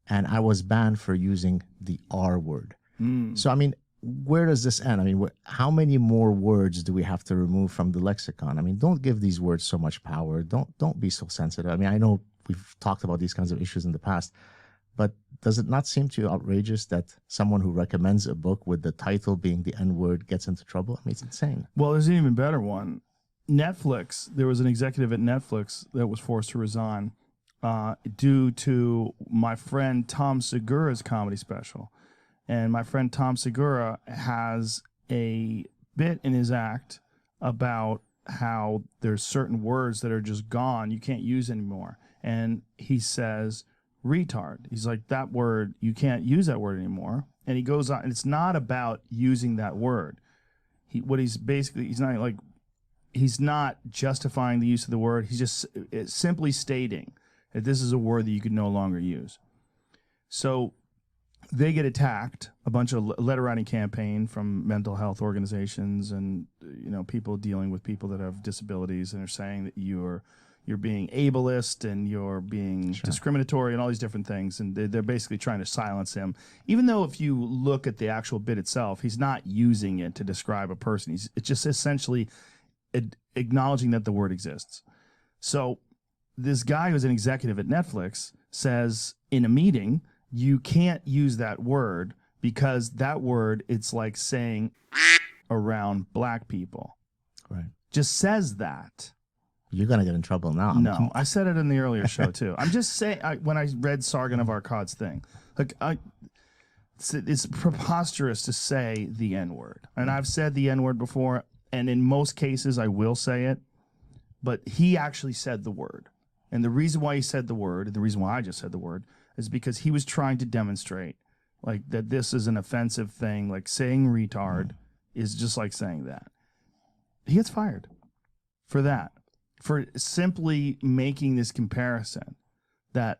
and I was banned for using the R word. So, I mean, where does this end? I mean, how many more words do we have to remove from the lexicon? I mean, don't give these words so much power. Don't be so sensitive. I mean, I know we've talked about these kinds of issues in the past, but does it not seem to you outrageous that someone who recommends a book with the title being the N-word gets into trouble? I mean, it's insane. Well, there's an even better one. Netflix, there was an executive at Netflix that was forced to resign due to my friend Tom Segura's comedy special. And my friend Tom Segura has a bit in his act about how there's certain words that are just gone, you can't use anymore. And he says, retard. He's like, that word, you can't use that word anymore. And he goes on, and it's not about using that word. He's not justifying the use of the word. He's just simply stating that this is a word that you could no longer use. So they get attacked, a bunch of letter writing campaign from mental health organizations and people dealing with people that have disabilities, and are saying that you're being ableist and you're being discriminatory and all these different things, and they're basically trying to silence him. Even though if you look at the actual bit itself, he's not using it to describe a person. It's just essentially acknowledging that the word exists. So this guy who's an executive at Netflix says in a meeting, you can't use that word because that word, it's like saying around black people. Right. Just says that. You're going to get in trouble now. No, I said it in the earlier show, too. I'm just saying, when I read Sargon of Akkad's thing, it's preposterous to say the N-word. And I've said the N-word before, and in most cases I will say it, but he actually said the word. And the reason why he said the word, and the reason why I just said the word, is because he was trying to demonstrate like that this is an offensive thing, like saying retard is just like saying that. He gets fired for that, for simply making this comparison that,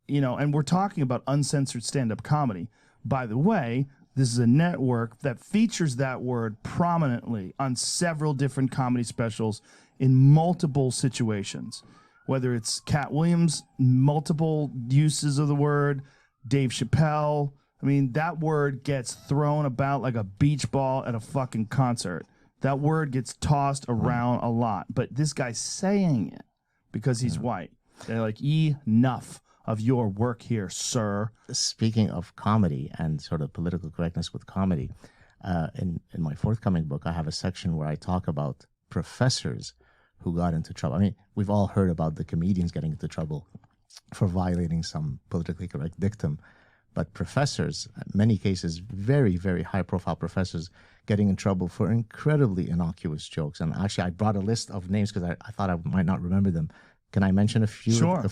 and we're talking about uncensored stand-up comedy. By the way, this is a network that features that word prominently on several different comedy specials in multiple situations. Whether it's Cat Williams, multiple uses of the word, Dave Chappelle. I mean, that word gets thrown about like a beach ball at a fucking concert. That word gets tossed around a lot. But this guy's saying it because he's white. They're like, enough of your work here, sir. Speaking of comedy and sort of political correctness with comedy, in my forthcoming book, I have a section where I talk about professors who got into trouble. I mean, we've all heard about the comedians getting into trouble for violating some politically correct dictum, but professors, in many cases, very, very high-profile professors, getting in trouble for incredibly innocuous jokes. And actually, I brought a list of names because I thought I might not remember them. Can I mention a few? Sure.